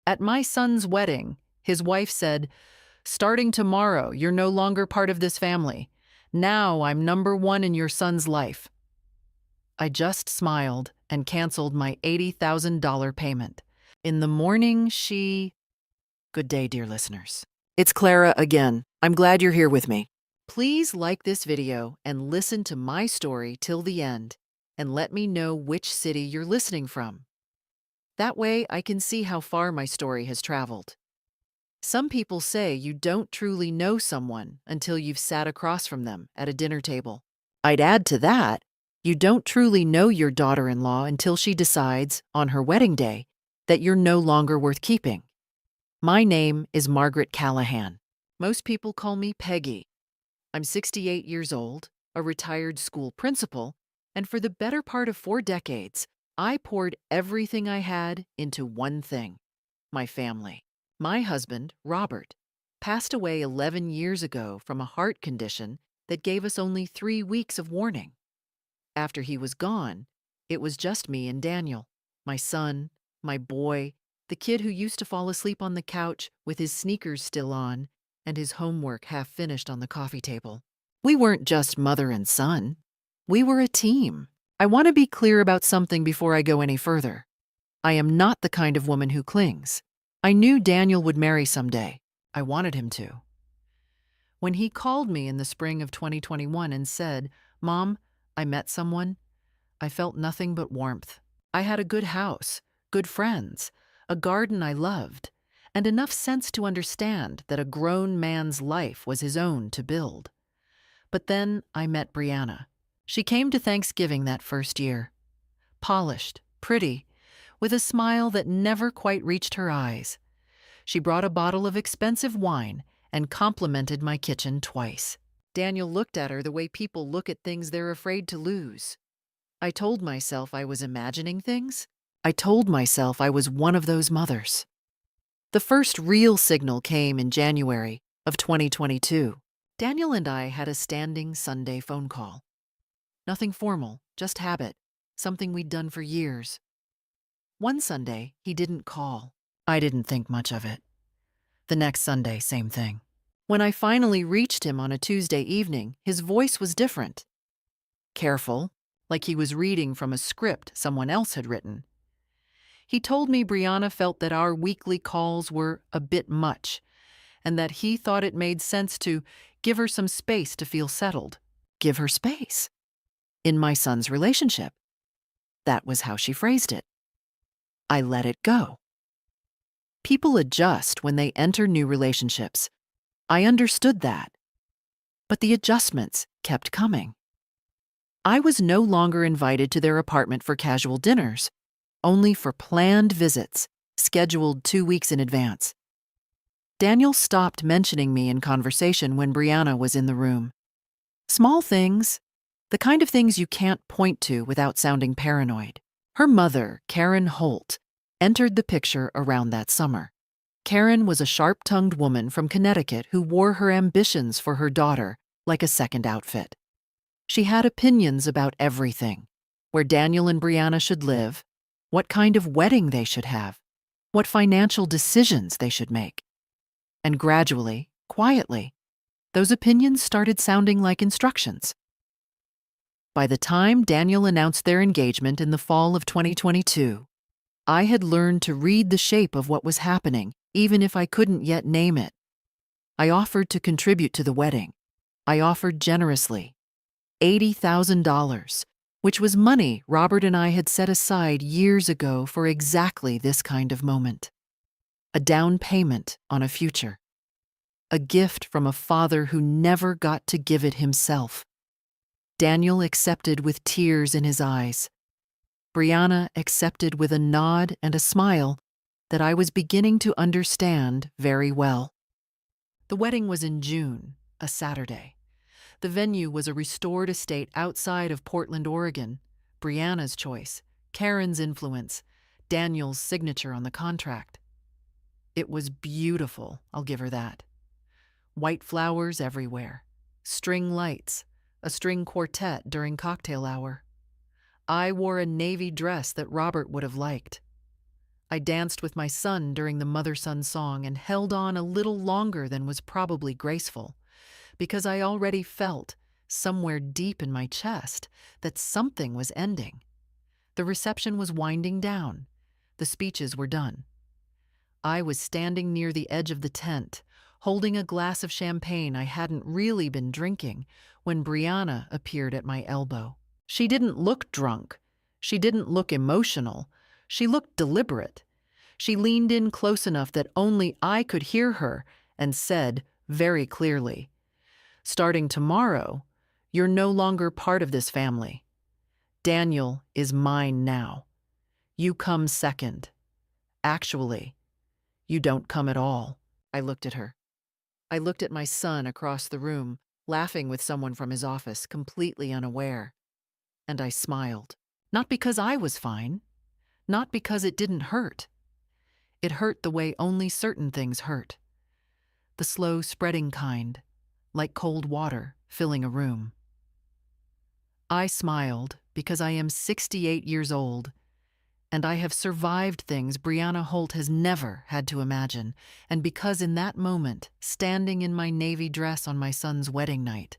At my son's wedding, his wife said, "Starting tomorrow, you're no longer part of this family. Now I'm number one in your son's life." I just smiled and canceled my $80,000 payment. In the morning, Good day, dear listeners. It's Clara again. I'm glad you're here with me. Please like this video and listen to my story till the end, and let me know which city you're listening from. That way I can see how far my story has traveled. Some people say you don't truly know someone until you've sat across from them at a dinner table. I'd add to that, you don't truly know your daughter-in-law until she decides, on her wedding day, that you're no longer worth keeping. My name is Margaret Callahan. Most people call me Peggy. I'm 68 years old, a retired school principal, and for the better part of 4 decades, I poured everything I had into one thing: my family. My husband, Robert, passed away 11 years ago from a heart condition that gave us only 3 weeks of warning. After he was gone, it was just me and Daniel, my son, my boy, the kid who used to fall asleep on the couch with his sneakers still on and his homework half finished on the coffee table. We weren't just mother and son. We were a team. I want to be clear about something before I go any further. I am not the kind of woman who clings. I knew Daniel would marry someday. I wanted him to. When he called me in the spring of 2021 and said, "Mom, I met someone," I felt nothing but warmth. I had a good house, good friends, a garden I loved, and enough sense to understand that a grown man's life was his own to build. But then I met Brianna. She came to Thanksgiving that first year. Polished, pretty, with a smile that never quite reached her eyes. She brought a bottle of expensive wine and complimented my kitchen twice. Daniel looked at her the way people look at things they're afraid to lose. I told myself I was imagining things. I told myself I was one of those mothers. The first real signal came in January of 2022. Daniel and I had a standing Sunday phone call. Nothing formal, just habit, something we'd done for years. One Sunday, he didn't call. I didn't think much of it. The next Sunday, same thing. When I finally reached him on a Tuesday evening, his voice was different. Careful, like he was reading from a script someone else had written. He told me Brianna felt that our weekly calls were a bit much, and that he thought it made sense to give her some space to feel settled. Give her space. In my son's relationship. That was how she phrased it. I let it go. People adjust when they enter new relationships. I understood that. But the adjustments kept coming. I was no longer invited to their apartment for casual dinners, only for planned visits, scheduled 2 weeks in advance. Daniel stopped mentioning me in conversation when Brianna was in the room. Small things, the kind of things you can't point to without sounding paranoid. Her mother, Karen Holt, entered the picture around that summer. Karen was a sharp-tongued woman from Connecticut who wore her ambitions for her daughter like a second outfit. She had opinions about everything: where Daniel and Brianna should live, what kind of wedding they should have, what financial decisions they should make. And gradually, quietly, those opinions started sounding like instructions. By the time Daniel announced their engagement in the fall of 2022, I had learned to read the shape of what was happening, even if I couldn't yet name it. I offered to contribute to the wedding. I offered generously. $80,000, which was money Robert and I had set aside years ago for exactly this kind of moment. A down payment on a future. A gift from a father who never got to give it himself. Daniel accepted with tears in his eyes. Brianna accepted with a nod and a smile that I was beginning to understand very well. The wedding was in June, a Saturday. The venue was a restored estate outside of Portland, Oregon. Brianna's choice, Karen's influence, Daniel's signature on the contract. It was beautiful, I'll give her that. White flowers everywhere, string lights, a string quartet during cocktail hour. I wore a navy dress that Robert would have liked. I danced with my son during the mother-son song and held on a little longer than was probably graceful, because I already felt, somewhere deep in my chest, that something was ending. The reception was winding down. The speeches were done. I was standing near the edge of the tent, holding a glass of champagne I hadn't really been drinking, when Brianna appeared at my elbow. She didn't look drunk. She didn't look emotional. She looked deliberate. She leaned in close enough that only I could hear her and said, very clearly, "Starting tomorrow, you're no longer part of this family. Daniel is mine now. You come second. Actually, you don't come at all." I looked at her. I looked at my son across the room, laughing with someone from his office, completely unaware. And I smiled. Not because I was fine. Not because it didn't hurt. It hurt the way only certain things hurt. The slow spreading kind, like cold water filling a room. I smiled because I am 68 years old, and I have survived things Brianna Holt has never had to imagine, and because in that moment, standing in my navy dress on my son's wedding night,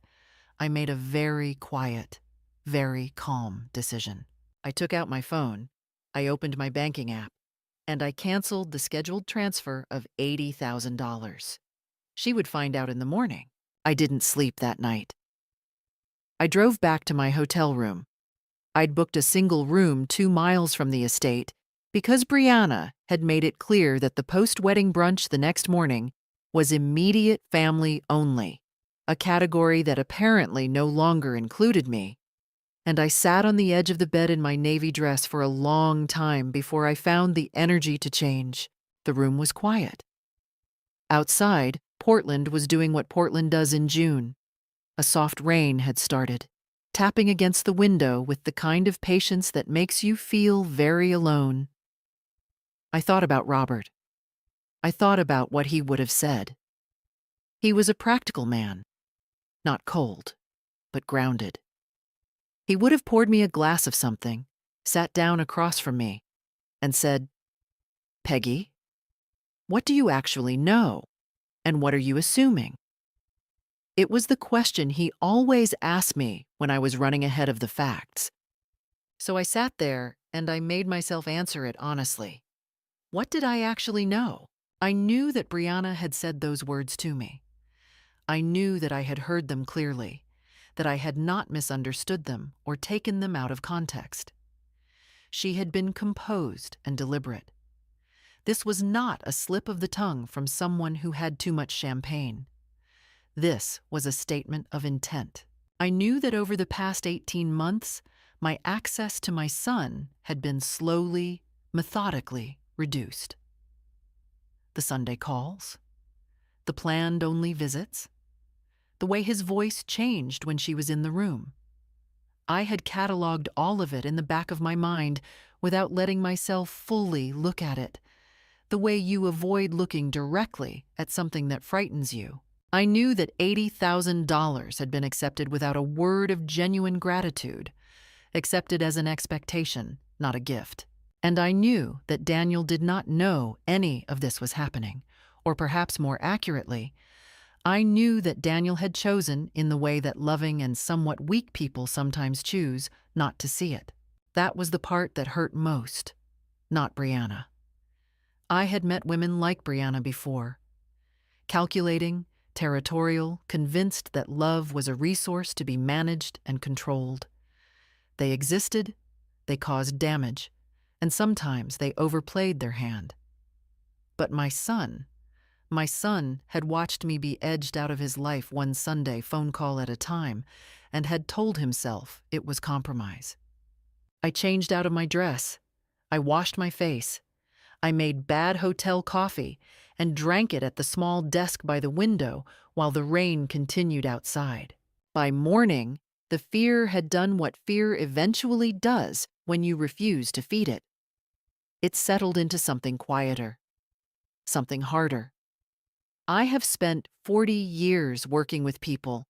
I made a very quiet, very calm decision. I took out my phone, I opened my banking app, and I canceled the scheduled transfer of $80,000. She would find out in the morning. I didn't sleep that night. I drove back to my hotel room. I'd booked a single room 2 miles from the estate because Brianna had made it clear that the post-wedding brunch the next morning was immediate family only, a category that apparently no longer included me. And I sat on the edge of the bed in my navy dress for a long time before I found the energy to change. The room was quiet. Outside, Portland was doing what Portland does in June. A soft rain had started, tapping against the window with the kind of patience that makes you feel very alone. I thought about Robert. I thought about what he would have said. He was a practical man, not cold, but grounded. He would have poured me a glass of something, sat down across from me, and said, "Peggy, what do you actually know? And what are you assuming?" It was the question he always asked me when I was running ahead of the facts. So I sat there and I made myself answer it honestly. What did I actually know? I knew that Brianna had said those words to me. I knew that I had heard them clearly, that I had not misunderstood them or taken them out of context. She had been composed and deliberate. This was not a slip of the tongue from someone who had too much champagne. This was a statement of intent. I knew that over the past 18 months, my access to my son had been slowly, methodically reduced. The Sunday calls, the planned only visits, the way his voice changed when she was in the room. I had cataloged all of it in the back of my mind without letting myself fully look at it, the way you avoid looking directly at something that frightens you. I knew that $80,000 had been accepted without a word of genuine gratitude, accepted as an expectation, not a gift. And I knew that Daniel did not know any of this was happening, or perhaps more accurately, I knew that Daniel had chosen, in the way that loving and somewhat weak people sometimes choose, not to see it. That was the part that hurt most, not Brianna. I had met women like Brianna before, calculating, territorial, convinced that love was a resource to be managed and controlled. They existed, they caused damage, and sometimes they overplayed their hand. But my son had watched me be edged out of his life one Sunday phone call at a time and had told himself it was compromise. I changed out of my dress. I washed my face. I made bad hotel coffee and drank it at the small desk by the window while the rain continued outside. By morning, the fear had done what fear eventually does when you refuse to feed it. It settled into something quieter, something harder. I have spent 40 years working with people,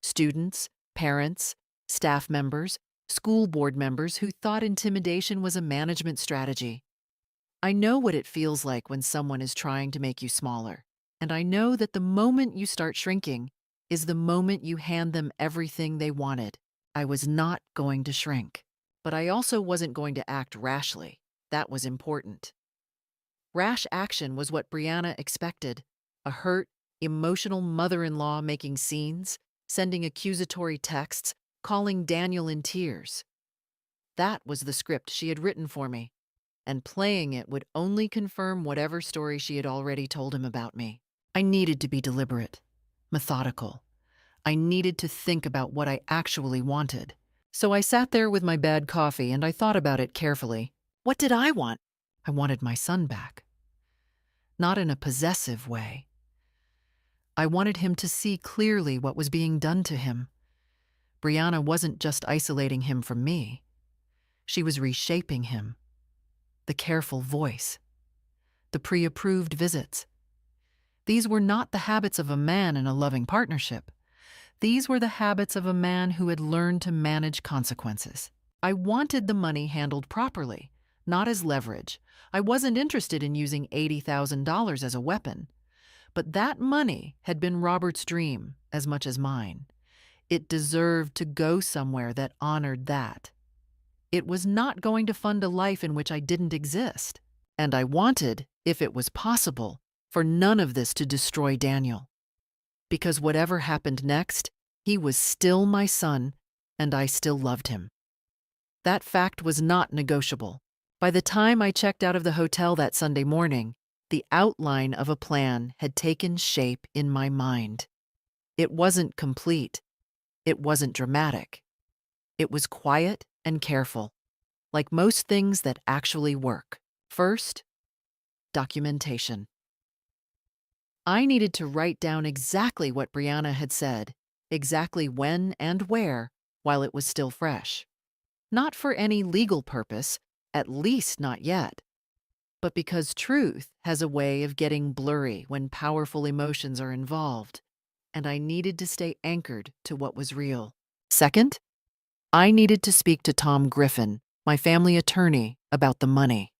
students, parents, staff members, school board members who thought intimidation was a management strategy. I know what it feels like when someone is trying to make you smaller. And I know that the moment you start shrinking is the moment you hand them everything they wanted. I was not going to shrink. But I also wasn't going to act rashly. That was important. Rash action was what Brianna expected. A hurt, emotional mother-in-law making scenes, sending accusatory texts, calling Daniel in tears. That was the script she had written for me, and playing it would only confirm whatever story she had already told him about me. I needed to be deliberate, methodical. I needed to think about what I actually wanted. So I sat there with my bad coffee and I thought about it carefully. What did I want? I wanted my son back. Not in a possessive way. I wanted him to see clearly what was being done to him. Brianna wasn't just isolating him from me. She was reshaping him. The careful voice. The pre-approved visits. These were not the habits of a man in a loving partnership. These were the habits of a man who had learned to manage consequences. I wanted the money handled properly, not as leverage. I wasn't interested in using $80,000 as a weapon. But that money had been Robert's dream as much as mine. It deserved to go somewhere that honored that. It was not going to fund a life in which I didn't exist. And I wanted, if it was possible, for none of this to destroy Daniel. Because whatever happened next, he was still my son, and I still loved him. That fact was not negotiable. By the time I checked out of the hotel that Sunday morning, the outline of a plan had taken shape in my mind. It wasn't complete. It wasn't dramatic. It was quiet and careful, like most things that actually work. First, documentation. I needed to write down exactly what Brianna had said, exactly when and where, while it was still fresh. Not for any legal purpose, at least not yet, but because truth has a way of getting blurry when powerful emotions are involved, and I needed to stay anchored to what was real. Second, I needed to speak to Tom Griffin, my family attorney, about the money.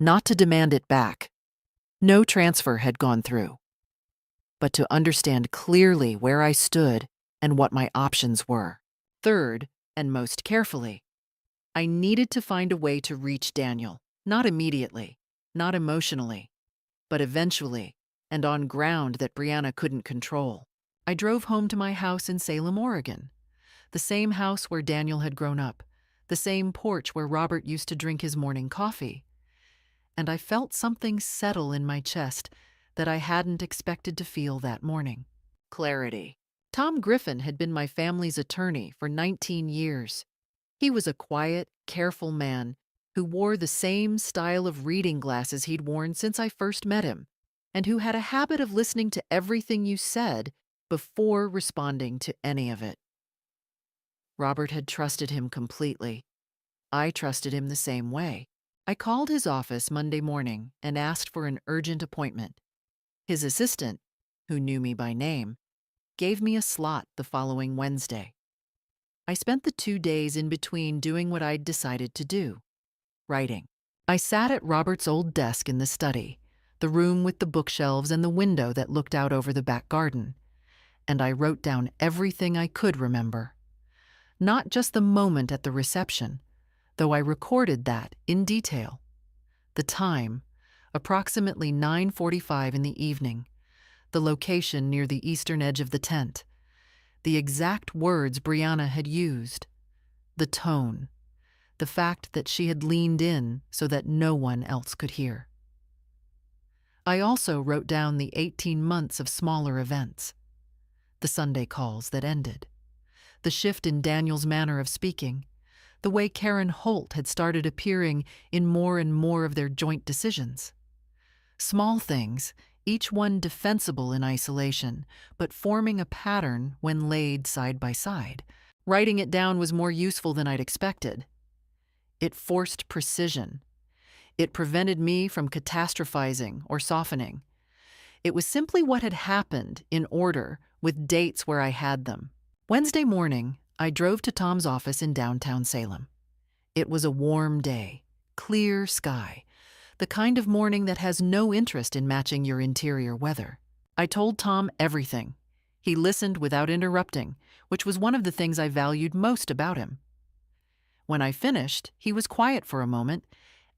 Not to demand it back. No transfer had gone through. But to understand clearly where I stood and what my options were. Third, and most carefully, I needed to find a way to reach Daniel, not immediately, not emotionally, but eventually, and on ground that Brianna couldn't control. I drove home to my house in Salem, Oregon, the same house where Daniel had grown up, the same porch where Robert used to drink his morning coffee. And I felt something settle in my chest that I hadn't expected to feel that morning. Clarity. Tom Griffin had been my family's attorney for 19 years. He was a quiet, careful man who wore the same style of reading glasses he'd worn since I first met him, and who had a habit of listening to everything you said before responding to any of it. Robert had trusted him completely. I trusted him the same way. I called his office Monday morning and asked for an urgent appointment. His assistant, who knew me by name, gave me a slot the following Wednesday. I spent the 2 days in between doing what I'd decided to do, writing. I sat at Robert's old desk in the study, the room with the bookshelves and the window that looked out over the back garden, and I wrote down everything I could remember. Not just the moment at the reception, though I recorded that in detail. The time, approximately 9:45 in the evening, the location near the eastern edge of the tent, the exact words Brianna had used, the tone, the fact that she had leaned in so that no one else could hear. I also wrote down the 18 months of smaller events, the Sunday calls that ended, the shift in Daniel's manner of speaking, the way Karen Holt had started appearing in more and more of their joint decisions. Small things, each one defensible in isolation, but forming a pattern when laid side by side. Writing it down was more useful than I'd expected. It forced precision. It prevented me from catastrophizing or softening. It was simply what had happened in order, with dates where I had them. Wednesday morning, I drove to Tom's office in downtown Salem. It was a warm day, clear sky. The kind of morning that has no interest in matching your interior weather. I told Tom everything. He listened without interrupting, which was one of the things I valued most about him. When I finished, he was quiet for a moment,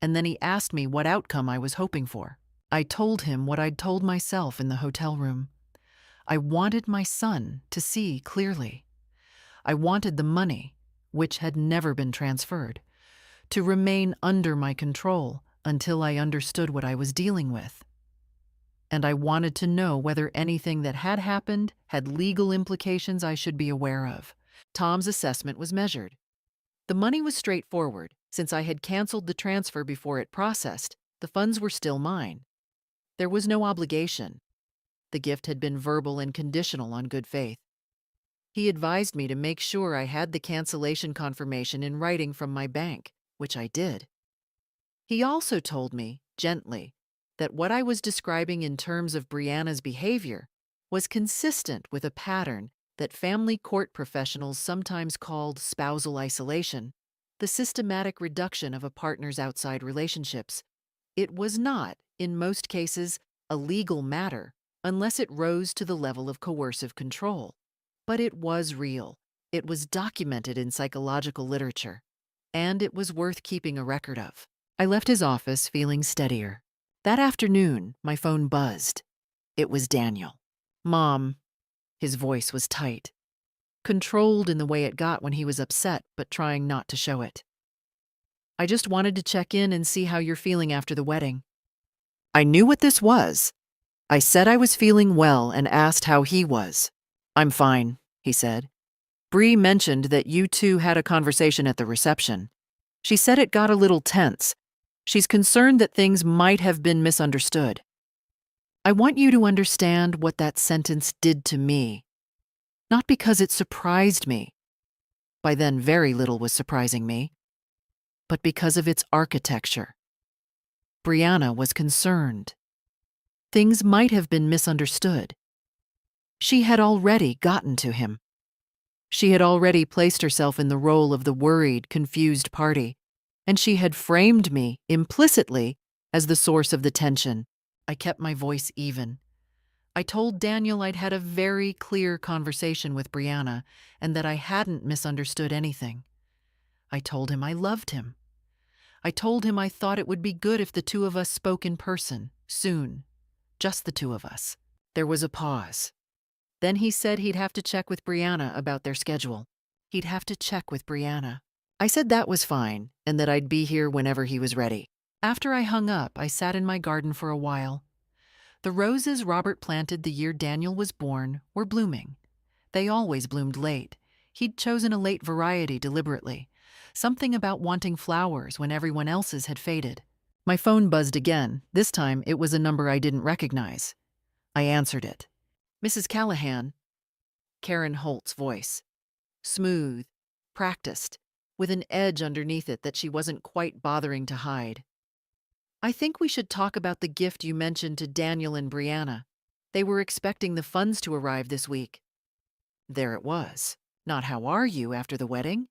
and then he asked me what outcome I was hoping for. I told him what I'd told myself in the hotel room. I wanted my son to see clearly. I wanted the money, which had never been transferred, to remain under my control until I understood what I was dealing with. And I wanted to know whether anything that had happened had legal implications I should be aware of. Tom's assessment was measured. The money was straightforward. Since I had canceled the transfer before it processed, the funds were still mine. There was no obligation. The gift had been verbal and conditional on good faith. He advised me to make sure I had the cancellation confirmation in writing from my bank, which I did. He also told me, gently, that what I was describing in terms of Brianna's behavior was consistent with a pattern that family court professionals sometimes called spousal isolation, the systematic reduction of a partner's outside relationships. It was not, in most cases, a legal matter unless it rose to the level of coercive control. But it was real. It was documented in psychological literature, and it was worth keeping a record of. I left his office feeling steadier. That afternoon, my phone buzzed. It was Daniel. "Mom." His voice was tight, controlled in the way it got when he was upset, but trying not to show it. "I just wanted to check in and see how you're feeling after the wedding." I knew what this was. I said I was feeling well and asked how he was. "I'm fine," he said. "Bree mentioned that you two had a conversation at the reception. She said it got a little tense. She's concerned that things might have been misunderstood." I want you to understand what that sentence did to me. Not because it surprised me. By then, very little was surprising me. But because of its architecture. Brianna was concerned. Things might have been misunderstood. She had already gotten to him. She had already placed herself in the role of the worried, confused party, and she had framed me, implicitly, as the source of the tension. I kept my voice even. I told Daniel I'd had a very clear conversation with Brianna and that I hadn't misunderstood anything. I told him I loved him. I told him I thought it would be good if the two of us spoke in person, soon. Just the two of us. There was a pause. Then he said he'd have to check with Brianna about their schedule. He'd have to check with Brianna. I said that was fine and that I'd be here whenever he was ready. After I hung up, I sat in my garden for a while. The roses Robert planted the year Daniel was born were blooming. They always bloomed late. He'd chosen a late variety deliberately. Something about wanting flowers when everyone else's had faded. My phone buzzed again. This time it was a number I didn't recognize. I answered it. "Mrs. Callahan." Karen Holt's voice. Smooth, practiced, with an edge underneath it that she wasn't quite bothering to hide. "I think we should talk about the gift you mentioned to Daniel and Brianna. They were expecting the funds to arrive this week." There it was. Not "how are you" after the wedding.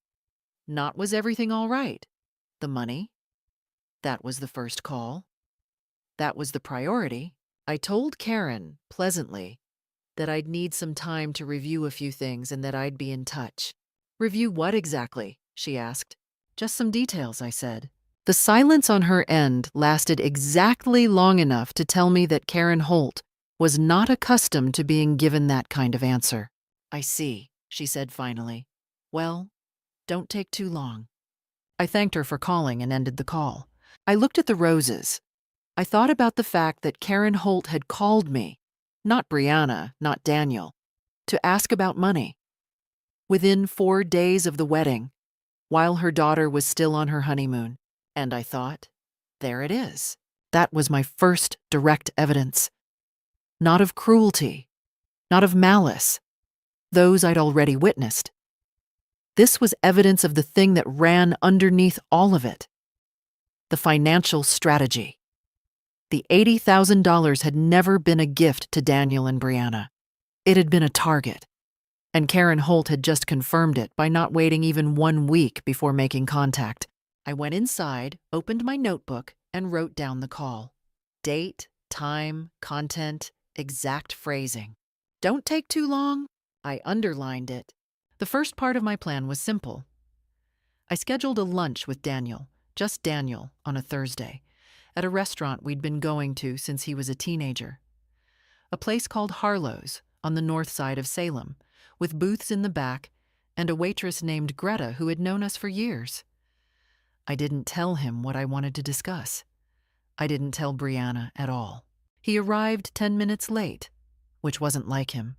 Not "was everything all right." The money. That was the first call. That was the priority. I told Karen, pleasantly, that I'd need some time to review a few things and that I'd be in touch. "Review what exactly?" she asked. "Just some details," I said. The silence on her end lasted exactly long enough to tell me that Karen Holt was not accustomed to being given that kind of answer. "I see," she said finally. "Well, don't take too long." I thanked her for calling and ended the call. I looked at the roses. I thought about the fact that Karen Holt had called me, not Brianna, not Daniel, to ask about money. Within 4 days of the wedding, while her daughter was still on her honeymoon. And I thought, there it is. That was my first direct evidence. Not of cruelty, not of malice. Those I'd already witnessed. This was evidence of the thing that ran underneath all of it. The financial strategy. The $80,000 had never been a gift to Daniel and Brianna. It had been a target. And Karen Holt had just confirmed it by not waiting even 1 week before making contact. I went inside, opened my notebook, and wrote down the call. Date, time, content, exact phrasing. Don't take too long. I underlined it. The first part of my plan was simple. I scheduled a lunch with Daniel, just Daniel, on a Thursday, at a restaurant we'd been going to since he was a teenager. A place called Harlow's on the north side of Salem, with booths in the back and a waitress named Greta who had known us for years. I didn't tell him what I wanted to discuss. I didn't tell Brianna at all. He arrived 10 minutes late, which wasn't like him.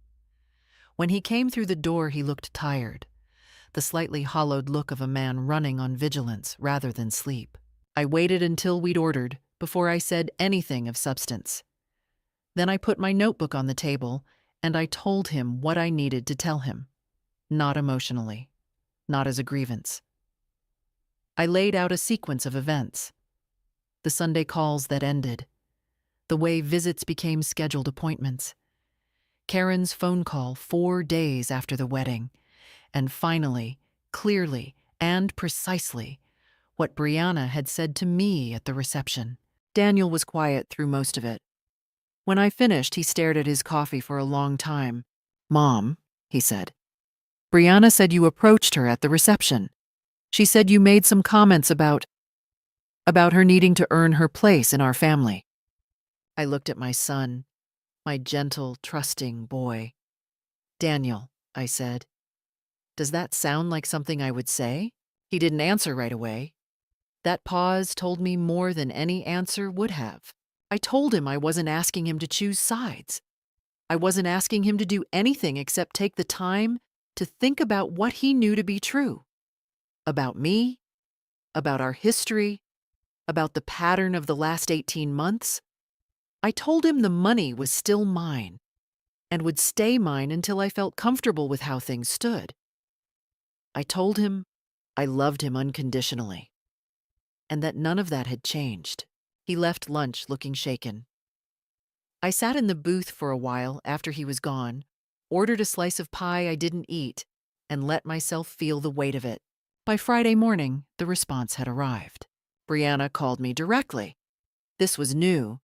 When he came through the door, he looked tired, the slightly hollowed look of a man running on vigilance rather than sleep. I waited until we'd ordered before I said anything of substance. Then I put my notebook on the table and I told him what I needed to tell him. Not emotionally, not as a grievance. I laid out a sequence of events. The Sunday calls that ended, the way visits became scheduled appointments, Karen's phone call 4 days after the wedding, and finally, clearly and precisely, what Brianna had said to me at the reception. Daniel was quiet through most of it. When I finished, he stared at his coffee for a long time. "Mom," he said, "Brianna said you approached her at the reception. She said you made some comments about her needing to earn her place in our family." I looked at my son, my gentle, trusting boy. "Daniel," I said, "does that sound like something I would say?" He didn't answer right away. That pause told me more than any answer would have. I told him I wasn't asking him to choose sides. I wasn't asking him to do anything except take the time to think about what he knew to be true. About me, about our history, about the pattern of the last 18 months. I told him the money was still mine and would stay mine until I felt comfortable with how things stood. I told him I loved him unconditionally and that none of that had changed. He left lunch looking shaken. I sat in the booth for a while after he was gone, ordered a slice of pie I didn't eat, and let myself feel the weight of it. By Friday morning, the response had arrived. Brianna called me directly. This was new.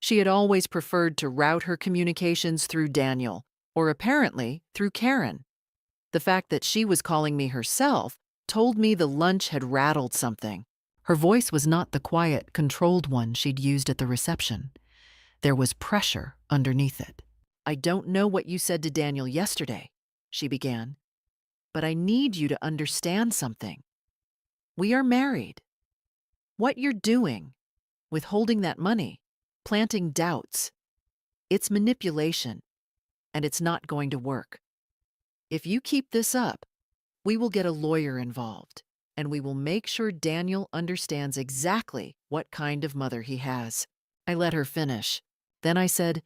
She had always preferred to route her communications through Daniel, or apparently through Karen. The fact that she was calling me herself told me the lunch had rattled something. Her voice was not the quiet, controlled one she'd used at the reception. There was pressure underneath it. "I don't know what you said to Daniel yesterday," she began, "but I need you to understand something. We are married. What you're doing, withholding that money, planting doubts, it's manipulation, and it's not going to work. If you keep this up, we will get a lawyer involved, and we will make sure Daniel understands exactly what kind of mother he has." I let her finish. Then I said,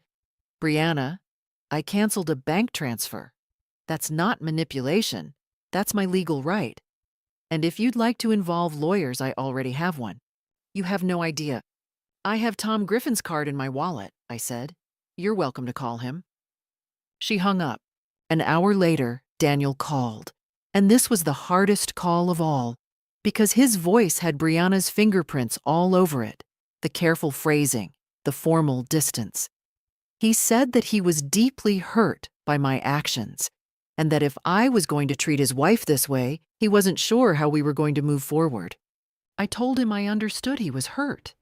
"Brianna, I canceled a bank transfer. That's not manipulation. That's my legal right. And if you'd like to involve lawyers, I already have one." "You have no idea. I have Tom Griffin's card in my wallet," I said. "You're welcome to call him." She hung up. An hour later, Daniel called. And this was the hardest call of all, because his voice had Brianna's fingerprints all over it, the careful phrasing, the formal distance. He said that he was deeply hurt by my actions, and that if I was going to treat his wife this way, he wasn't sure how we were going to move forward. I told him I understood he was hurt.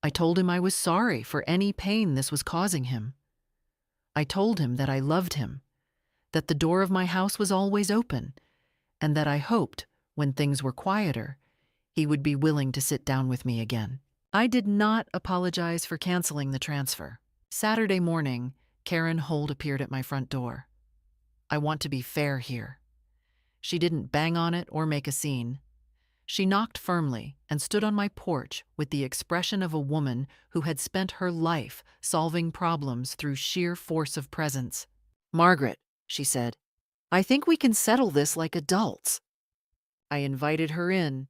I told him I was sorry for any pain this was causing him. I told him that I loved him, that the door of my house was always open, and that I hoped, when things were quieter, he would be willing to sit down with me again. I did not apologize for canceling the transfer. Saturday morning, Karen Holt appeared at my front door. I want to be fair here. She didn't bang on it or make a scene. She knocked firmly and stood on my porch with the expression of a woman who had spent her life solving problems through sheer force of presence. "Margaret," she said, "I think we can settle this like adults." I invited her in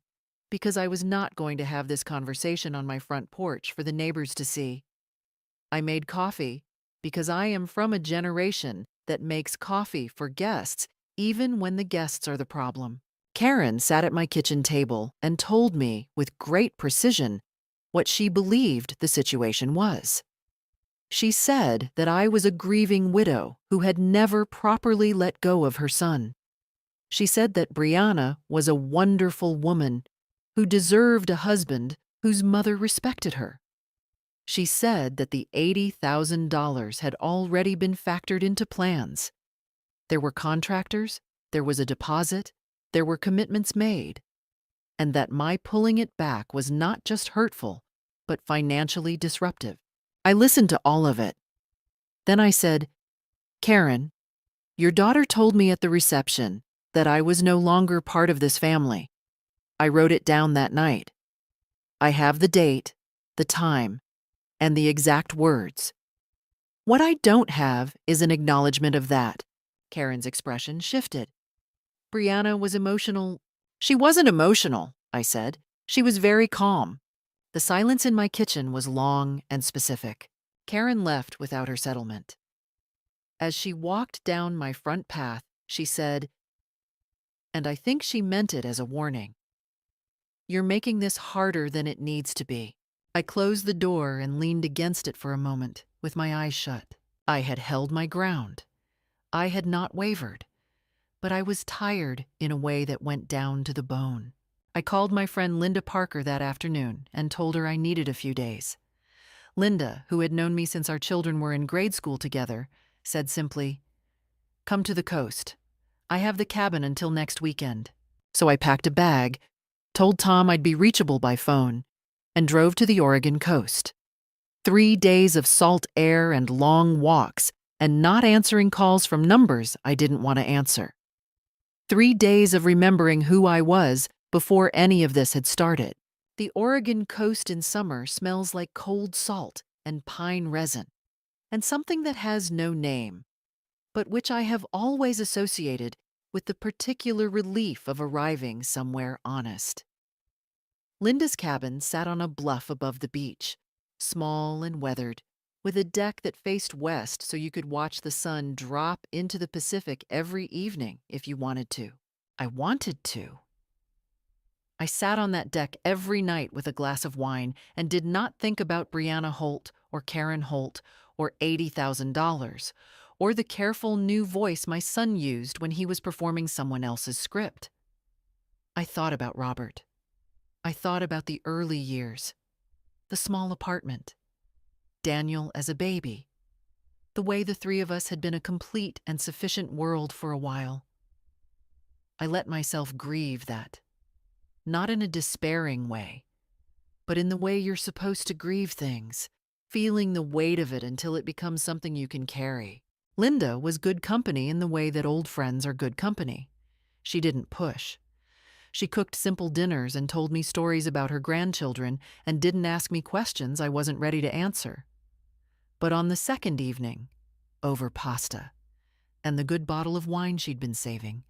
because I was not going to have this conversation on my front porch for the neighbors to see. I made coffee because I am from a generation that makes coffee for guests even when the guests are the problem. Karen sat at my kitchen table and told me with great precision what she believed the situation was. She said that I was a grieving widow who had never properly let go of her son. She said that Brianna was a wonderful woman who deserved a husband whose mother respected her. She said that the $80,000 had already been factored into plans. There were contractors, there was a deposit, there were commitments made, and that my pulling it back was not just hurtful, but financially disruptive. I listened to all of it. Then I said, "Karen, your daughter told me at the reception that I was no longer part of this family. I wrote it down that night. I have the date, the time, and the exact words. What I don't have is an acknowledgement of that." Karen's expression shifted. Brianna was emotional. She wasn't emotional, I said. She was very calm. The silence in my kitchen was long and specific. Karen left without her settlement. As she walked down my front path, she said, and I think she meant it as a warning, "You're making this harder than it needs to be." I closed the door and leaned against it for a moment, with my eyes shut. I had held my ground. I had not wavered, but I was tired in a way that went down to the bone. I called my friend Linda Parker that afternoon and told her I needed a few days. Linda, who had known me since our children were in grade school together, said simply, "Come to the coast. I have the cabin until next weekend." So I packed a bag, told Tom I'd be reachable by phone, and drove to the Oregon coast. 3 days of salt air and long walks, and not answering calls from numbers I didn't want to answer. 3 days of remembering who I was before any of this had started. The Oregon coast in summer smells like cold salt and pine resin, and something that has no name, but which I have always associated with the particular relief of arriving somewhere honest. Linda's cabin sat on a bluff above the beach, small and weathered, with a deck that faced west so you could watch the sun drop into the Pacific every evening if you wanted to. I wanted to. I sat on that deck every night with a glass of wine and did not think about Brianna Holt or Karen Holt or $80,000 or the careful new voice my son used when he was performing someone else's script. I thought about Robert. I thought about the early years, the small apartment, Daniel as a baby, the way the three of us had been a complete and sufficient world for a while. I let myself grieve that, not in a despairing way, but in the way you're supposed to grieve things, feeling the weight of it until it becomes something you can carry. Linda was good company in the way that old friends are good company. She didn't push. She cooked simple dinners and told me stories about her grandchildren and didn't ask me questions I wasn't ready to answer. But on the second evening, over pasta and the good bottle of wine she'd been saving,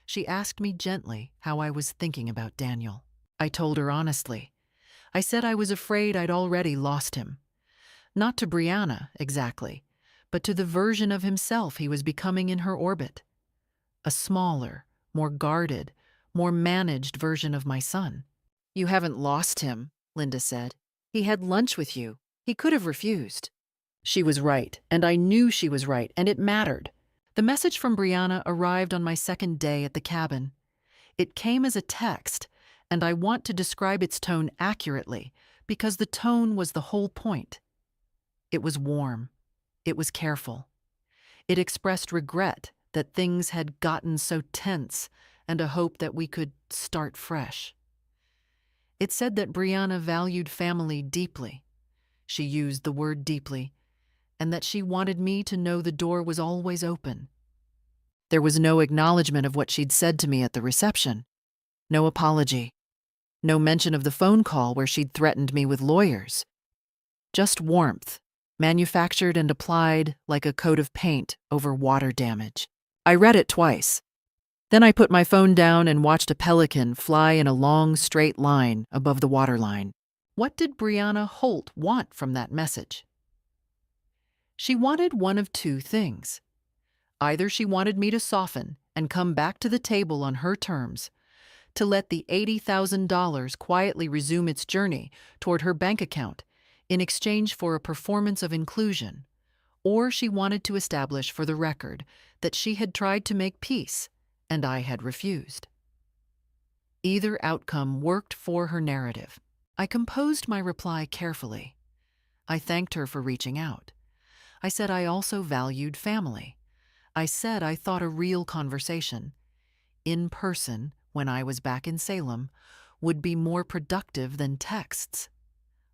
she asked me gently how I was thinking about Daniel. I told her honestly. I said I was afraid I'd already lost him. Not to Brianna, exactly, but to the version of himself he was becoming in her orbit. A smaller, more guarded, more managed version of my son. "You haven't lost him," Linda said. "He had lunch with you. He could have refused." She was right, and I knew she was right, and it mattered. The message from Brianna arrived on my second day at the cabin. It came as a text, and I want to describe its tone accurately because the tone was the whole point. It was warm. It was careful. It expressed regret that things had gotten so tense and a hope that we could start fresh. It said that Brianna valued family deeply. She used the word deeply, and that she wanted me to know the door was always open. There was no acknowledgement of what she'd said to me at the reception. No apology. No mention of the phone call where she'd threatened me with lawyers. Just warmth, manufactured and applied like a coat of paint over water damage. I read it twice. Then I put my phone down and watched a pelican fly in a long, straight line above the waterline. What did Brianna Holt want from that message? She wanted one of two things. Either she wanted me to soften and come back to the table on her terms, to let the $80,000 quietly resume its journey toward her bank account in exchange for a performance of inclusion, or she wanted to establish for the record that she had tried to make peace and I had refused. Either outcome worked for her narrative. I composed my reply carefully. I thanked her for reaching out. I said I also valued family. I said I thought a real conversation, in person when I was back in Salem, would be more productive than texts.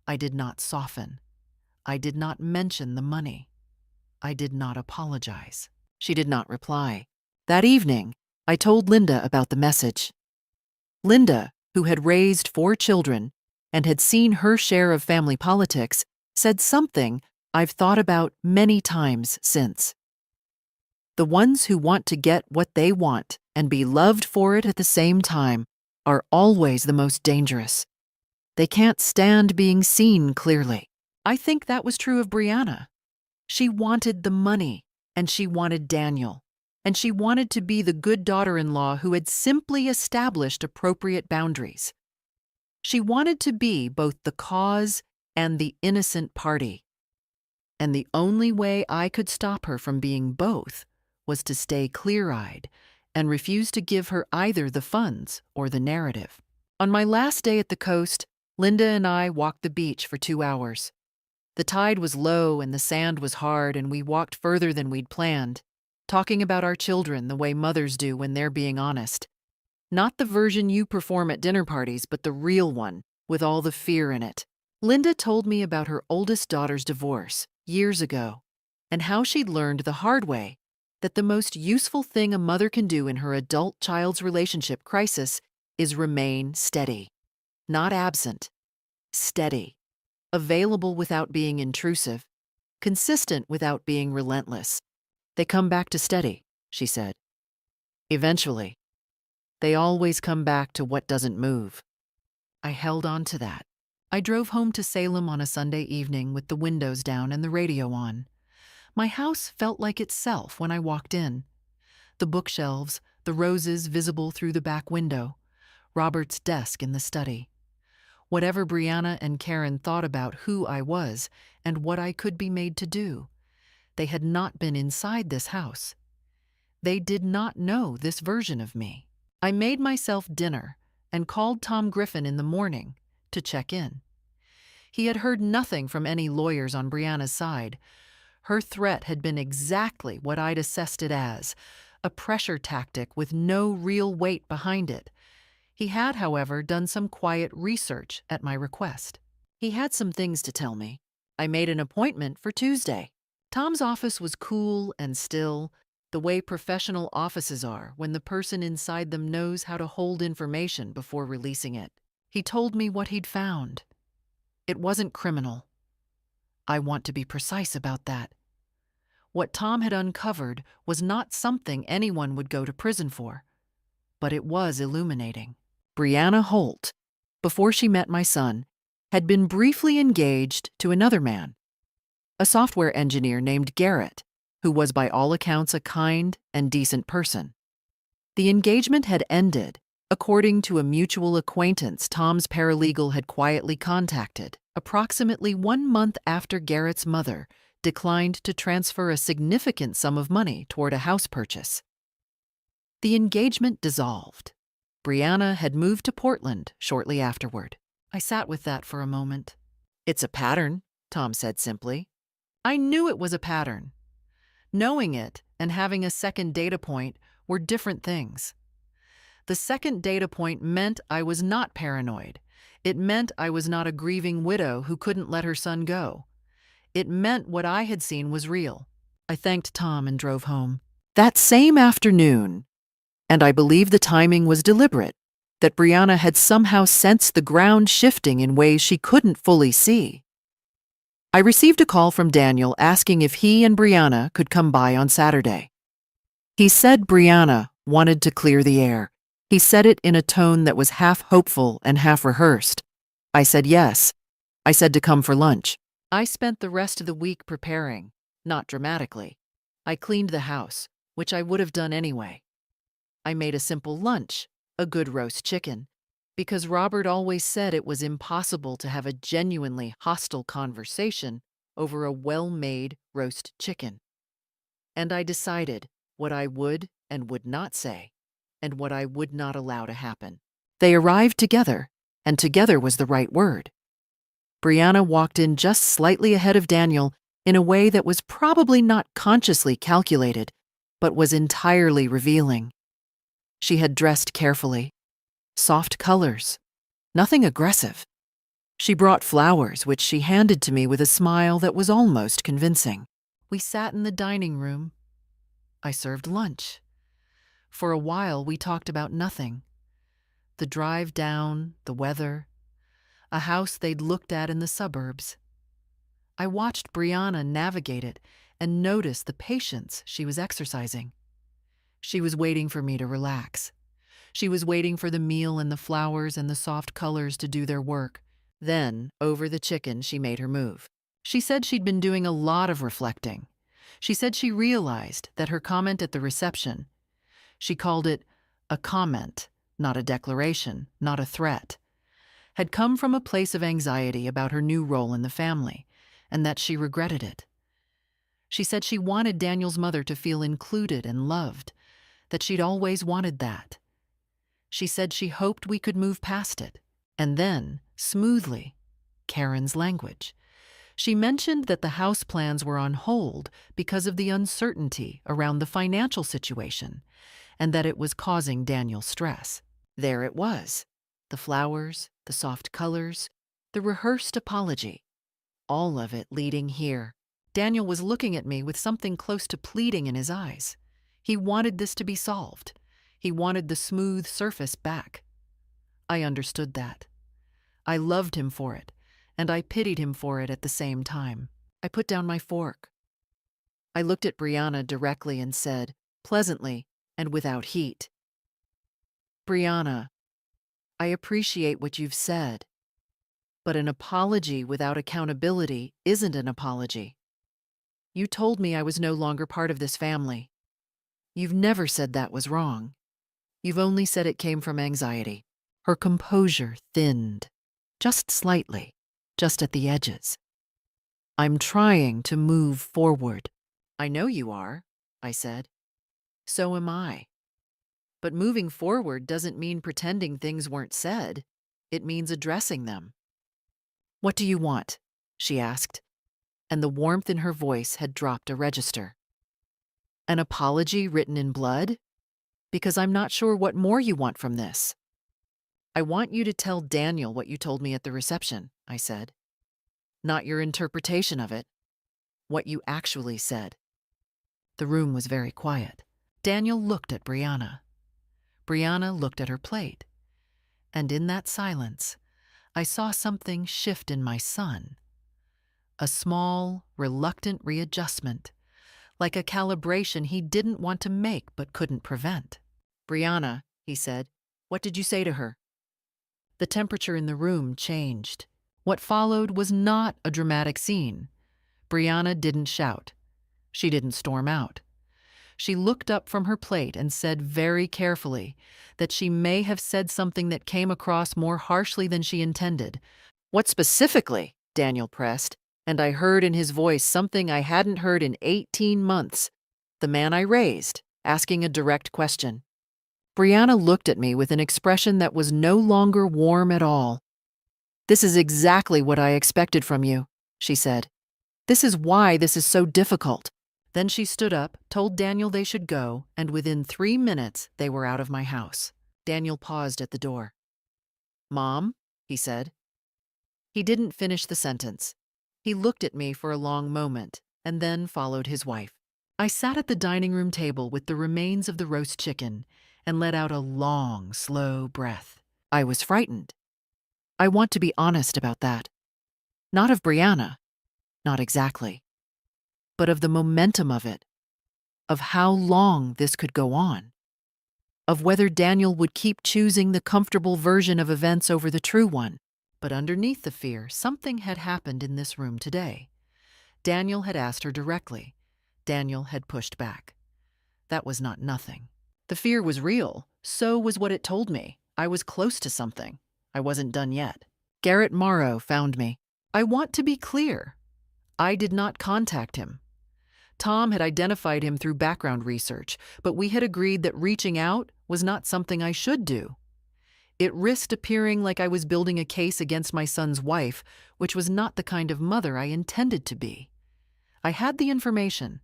I did not soften. I did not mention the money. I did not apologize. She did not reply. That evening, I told Linda about the message. Linda, who had raised 4 children and had seen her share of family politics, said something I've thought about many times since. The ones who want to get what they want and be loved for it at the same time are always the most dangerous. They can't stand being seen clearly. I think that was true of Brianna. She wanted the money, and she wanted Daniel, and she wanted to be the good daughter-in-law who had simply established appropriate boundaries. She wanted to be both the cause and the innocent party. And the only way I could stop her from being both was to stay clear-eyed and refuse to give her either the funds or the narrative. On my last day at the coast, Linda and I walked the beach for 2 hours. The tide was low and the sand was hard, and we walked further than we'd planned, talking about our children the way mothers do when they're being honest. Not the version you perform at dinner parties, but the real one, with all the fear in it. Linda told me about her oldest daughter's divorce years ago, and how she'd learned the hard way that the most useful thing a mother can do in her adult-child's relationship crisis is remain steady. Not absent, steady. Available without being intrusive, consistent without being relentless. They come back to steady, she said. Eventually. They always come back to what doesn't move. I held on to that. I drove home to Salem on a Sunday evening with the windows down and the radio on. My house felt like itself when I walked in. The bookshelves, the roses visible through the back window, Robert's desk in the study. Whatever Brianna and Karen thought about who I was and what I could be made to do, they had not been inside this house. They did not know this version of me. I made myself dinner and called Tom Griffin in the morning to check in. He had heard nothing from any lawyers on Brianna's side. Her threat had been exactly what I'd assessed it as, a pressure tactic with no real weight behind it. He had, however, done some quiet research at my request. He had some things to tell me. I made an appointment for Tuesday. Tom's office was cool and still, the way professional offices are when the person inside them knows how to hold information before releasing it. He told me what he'd found. It wasn't criminal. I want to be precise about that. What Tom had uncovered was not something anyone would go to prison for, but it was illuminating. Brianna Holt, before she met my son, had been briefly engaged to another man, a software engineer named Garrett, who was by all accounts a kind and decent person. The engagement had ended, according to a mutual acquaintance Tom's paralegal had quietly contacted, approximately 1 month after Garrett's mother declined to transfer a significant sum of money toward a house purchase. The engagement dissolved. Brianna had moved to Portland shortly afterward. I sat with that for a moment. It's a pattern, Tom said simply. I knew it was a pattern. Knowing it and having a second data point were different things. The second data point meant I was not paranoid. It meant I was not a grieving widow who couldn't let her son go. It meant what I had seen was real. I thanked Tom and drove home. That same afternoon, and I believe the timing was deliberate, that Brianna had somehow sensed the ground shifting in ways she couldn't fully see. I received a call from Daniel asking if he and Brianna could come by on Saturday. He said Brianna wanted to clear the air. He said it in a tone that was half hopeful and half rehearsed. I said yes. I said to come for lunch. I spent the rest of the week preparing, not dramatically. I cleaned the house, which I would have done anyway. I made a simple lunch, a good roast chicken, because Robert always said it was impossible to have a genuinely hostile conversation over a well-made roast chicken. And I decided what I would and would not say, and what I would not allow to happen. They arrived together, and together was the right word. Brianna walked in just slightly ahead of Daniel in a way that was probably not consciously calculated, but was entirely revealing. She had dressed carefully. Soft colors. Nothing aggressive. She brought flowers, which she handed to me with a smile that was almost convincing. We sat in the dining room. I served lunch. For a while, we talked about nothing. The drive down, the weather, a house they'd looked at in the suburbs. I watched Brianna navigate it and noticed the patience she was exercising. She was waiting for me to relax. She was waiting for the meal and the flowers and the soft colors to do their work. Then, over the chicken, she made her move. She said she'd been doing a lot of reflecting. She said she realized that her comment at the reception, she called it a comment, not a declaration, not a threat, had come from a place of anxiety about her new role in the family, and that she regretted it. She said she wanted Daniel's mother to feel included and loved, that she'd always wanted that. She said she hoped we could move past it. And then, smoothly, Karen's language, she mentioned that the house plans were on hold because of the uncertainty around the financial situation, and that it was causing Daniel stress. There it was. The flowers, the soft colors, the rehearsed apology. All of it leading here. Daniel was looking at me with something close to pleading in his eyes. He wanted this to be solved. He wanted the smooth surface back. I understood that. I loved him for it, and I pitied him for it at the same time. I put down my fork. I looked at Brianna directly and said, pleasantly and without heat, "Brianna, I appreciate what you've said, but an apology without accountability isn't an apology. You told me I was no longer part of this family. You've never said that was wrong. You've only said it came from anxiety." Her composure thinned, just slightly, just at the edges. "I'm trying to move forward." "I know you are," I said. "So am I. But moving forward doesn't mean pretending things weren't said. It means addressing them." "What do you want?" she asked, and the warmth in her voice had dropped a register. "An apology written in blood? Because I'm not sure what more you want from this." "I want you to tell Daniel what you told me at the reception," I said. "Not your interpretation of it. What you actually said." The room was very quiet. Daniel looked at Brianna. Brianna looked at her plate. And in that silence, I saw something shift in my son. A small, reluctant readjustment, like a calibration he didn't want to make but couldn't prevent. "Brianna," he said, "what did you say to her?" The temperature in the room changed. What followed was not a dramatic scene. Brianna didn't shout. She didn't storm out. She looked up from her plate and said very carefully that she may have said something that came across more harshly than she intended. "What specifically?" Daniel pressed, and I heard in his voice something I hadn't heard in 18 months. The man I raised, asking a direct question. Brianna looked at me with an expression that was no longer warm at all. "This is exactly what I expected from you," she said. "This is why this is so difficult." Then she stood up, told Daniel they should go, and within 3 minutes they were out of my house. Daniel paused at the door. "Mom," he said. He didn't finish the sentence. He looked at me for a long moment, and then followed his wife. I sat at the dining room table with the remains of the roast chicken and let out a long, slow breath. I was frightened. I want to be honest about that. Not of Brianna, not exactly, but of the momentum of it, of how long this could go on, of whether Daniel would keep choosing the comfortable version of events over the true one. But underneath the fear, something had happened in this room today. Daniel had asked her directly. Daniel had pushed back. That was not nothing. The fear was real. So was what it told me. I was close to something. I wasn't done yet. Garrett Morrow found me. I want to be clear. I did not contact him. Tom had identified him through background research, but we had agreed that reaching out was not something I should do. It risked appearing like I was building a case against my son's wife, which was not the kind of mother I intended to be. I had the information.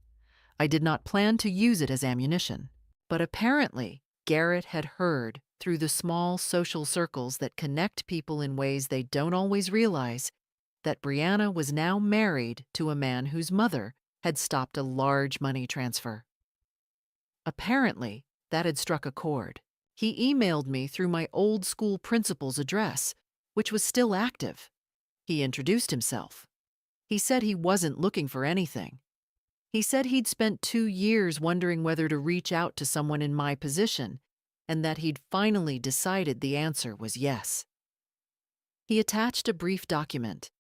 I did not plan to use it as ammunition. But apparently, Garrett had heard, through the small social circles that connect people in ways they don't always realize, that Brianna was now married to a man whose mother had stopped a large money transfer. Apparently, that had struck a chord. He emailed me through my old school principal's address, which was still active. He introduced himself. He said he wasn't looking for anything. He said he'd spent 2 years wondering whether to reach out to someone in my position, and that he'd finally decided the answer was yes. He attached a brief document,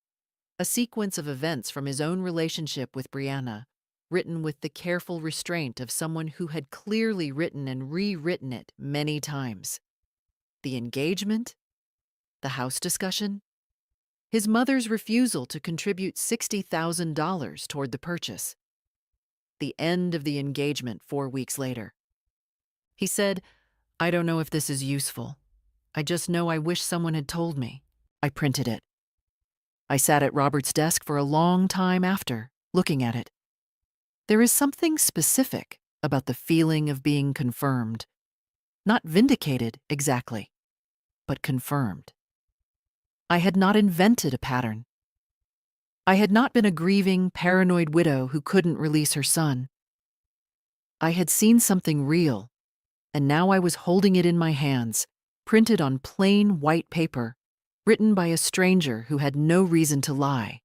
a sequence of events from his own relationship with Brianna, written with the careful restraint of someone who had clearly written and rewritten it many times. The engagement, the house discussion, his mother's refusal to contribute $60,000 toward the purchase, the end of the engagement 4 weeks later. He said, "I don't know if this is useful. I just know I wish someone had told me." I printed it. I sat at Robert's desk for a long time after, looking at it. There is something specific about the feeling of being confirmed. Not vindicated exactly, but confirmed. I had not invented a pattern. I had not been a grieving, paranoid widow who couldn't release her son. I had seen something real, and now I was holding it in my hands, printed on plain white paper, written by a stranger who had no reason to lie.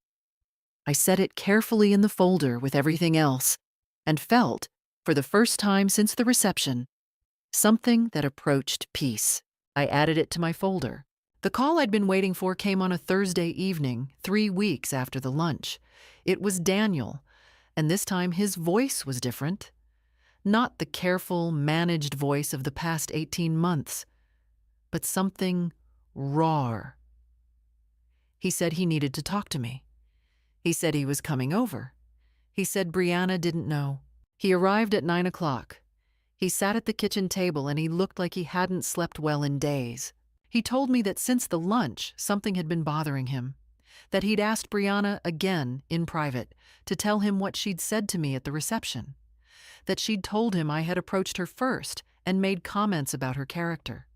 I set it carefully in the folder with everything else, and felt, for the first time since the reception, something that approached peace. I added it to my folder. The call I'd been waiting for came on a Thursday evening, 3 weeks after the lunch. It was Daniel, and this time his voice was different. Not the careful, managed voice of the past 18 months, but something raw. He said he needed to talk to me. He said he was coming over. He said Brianna didn't know. He arrived at 9 o'clock. He sat at the kitchen table and he looked like he hadn't slept well in days. He told me that since the lunch, something had been bothering him. That he'd asked Brianna again, in private, to tell him what she'd said to me at the reception. That she'd told him I had approached her first and made comments about her character.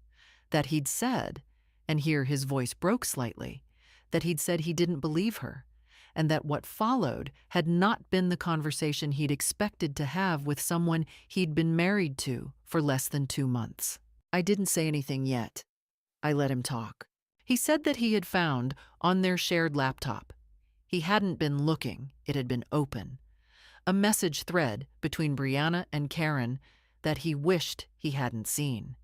That he'd said, and here his voice broke slightly, that he'd said he didn't believe her, and that what followed had not been the conversation he'd expected to have with someone he'd been married to for less than 2 months. I didn't say anything yet. I let him talk. He said that he had found, on their shared laptop, he hadn't been looking, it had been open, a message thread between Brianna and Karen that he wished he hadn't seen.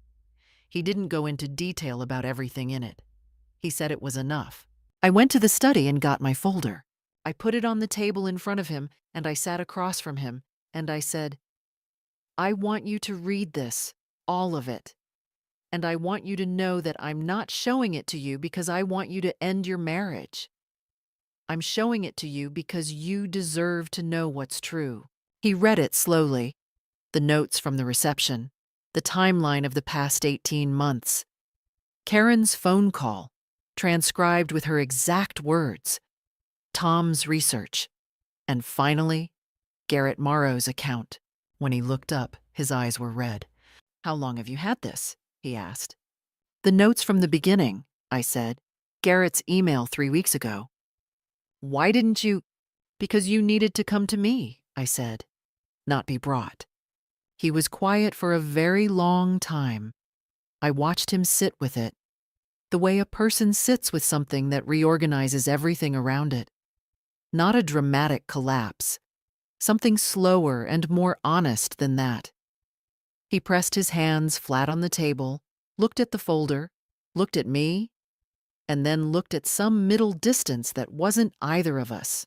He didn't go into detail about everything in it. He said it was enough. I went to the study and got my folder. I put it on the table in front of him, and I sat across from him, and I said, "I want you to read this, all of it. And I want you to know that I'm not showing it to you because I want you to end your marriage. I'm showing it to you because you deserve to know what's true." He read it slowly, the notes from the reception, the timeline of the past 18 months, Karen's phone call, transcribed with her exact words, Tom's research, and finally, Garrett Morrow's account. When he looked up, his eyes were red. "How long have you had this?" he asked. "The notes from the beginning," I said. "Garrett's email 3 weeks ago." "Why didn't you—" "Because you needed to come to me," I said, "not be brought." He was quiet for a very long time. I watched him sit with it, the way a person sits with something that reorganizes everything around it. Not a dramatic collapse, something slower and more honest than that. He pressed his hands flat on the table, looked at the folder, looked at me, and then looked at some middle distance that wasn't either of us.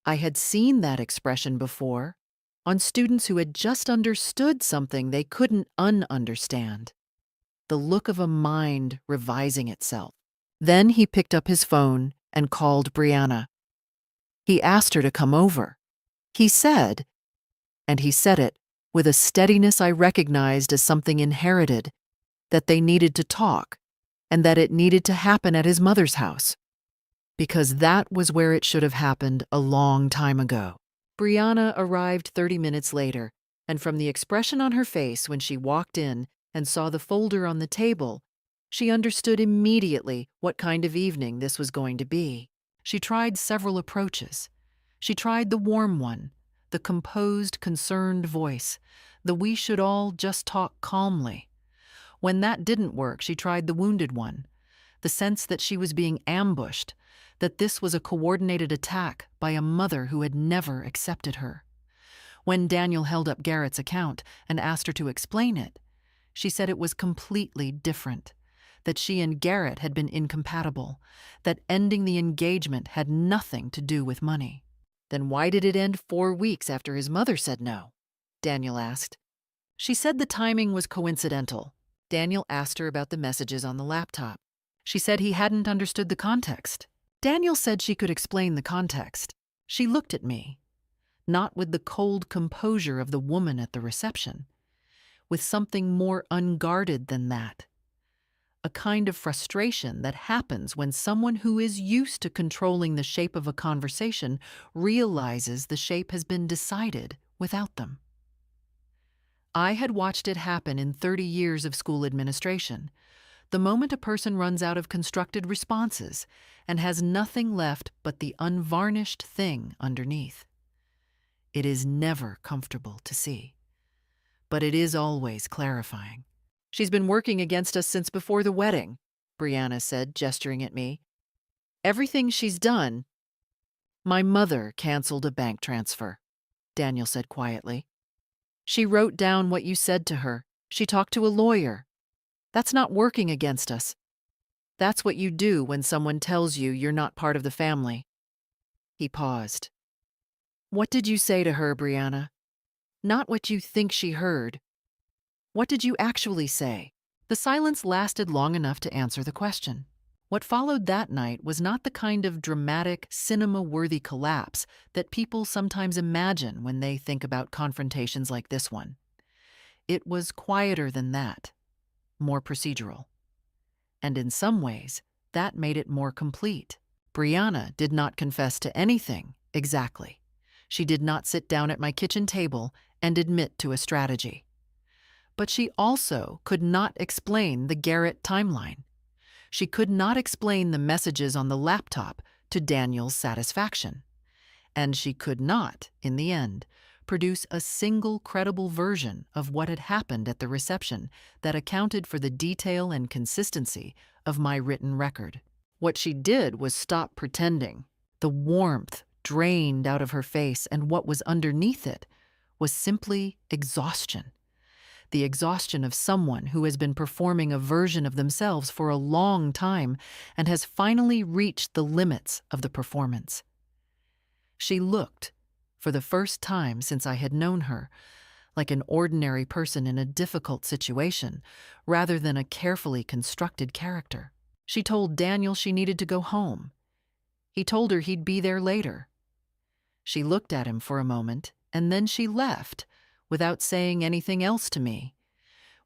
I had seen that expression before, on students who had just understood something they couldn't ununderstand. The look of a mind revising itself. Then he picked up his phone and called Brianna. He asked her to come over. He said, and he said it with a steadiness I recognized as something inherited, that they needed to talk, and that it needed to happen at his mother's house. Because that was where it should have happened a long time ago. Brianna arrived 30 minutes later, and from the expression on her face when she walked in and saw the folder on the table, she understood immediately what kind of evening this was going to be. She tried several approaches. She tried the warm one, the composed, concerned voice, the we should all just talk calmly. When that didn't work, she tried the wounded one, the sense that she was being ambushed, that this was a coordinated attack by a mother who had never accepted her. When Daniel held up Garrett's account and asked her to explain it, she said it was completely different, that she and Garrett had been incompatible, that ending the engagement had nothing to do with money. Then why did it end 4 weeks after his mother said no? Daniel asked. She said the timing was coincidental. Daniel asked her about the messages on the laptop. She said he hadn't understood the context. Daniel said she could explain the context. She looked at me, not with the cold composure of the woman at the reception, with something more unguarded than that. A kind of frustration that happens when someone who is used to controlling the shape of a conversation realizes the shape has been decided without them. I had watched it happen in 30 years of school administration. The moment a person runs out of constructed responses and has nothing left but the unvarnished thing underneath. It is never comfortable to see, but it is always clarifying. She's been working against us since before the wedding, Brianna said, gesturing at me. Everything she's done. My mother canceled a bank transfer, Daniel said quietly. She wrote down what you said to her. She talked to a lawyer. That's not working against us. That's what you do when someone tells you you're not part of the family. He paused. What did you say to her, Brianna? Not what you think she heard. What did you actually say? The silence lasted long enough to answer the question. What followed that night was not the kind of dramatic, cinema-worthy collapse that people sometimes imagine when they think about confrontations like this one. It was quieter than that, more procedural. And in some ways, that made it more complete. Brianna did not confess to anything, exactly. She did not sit down at my kitchen table and admit to a strategy. But she also could not explain the Garrett timeline. She could not explain the messages on the laptop to Daniel's satisfaction. And she could not, in the end, produce a single credible version of what had happened at the reception that accounted for the detail and consistency of my written record. What she did was stop pretending. The warmth drained out of her face, and what was underneath it was simply exhaustion. The exhaustion of someone who has been performing a version of themselves for a long time and has finally reached the limits of the performance. She looked, for the first time since I had known her, like an ordinary person in a difficult situation, rather than a carefully constructed character. She told Daniel she needed to go home. He told her he'd be there later. She looked at him for a moment, and then she left, without saying anything else to me,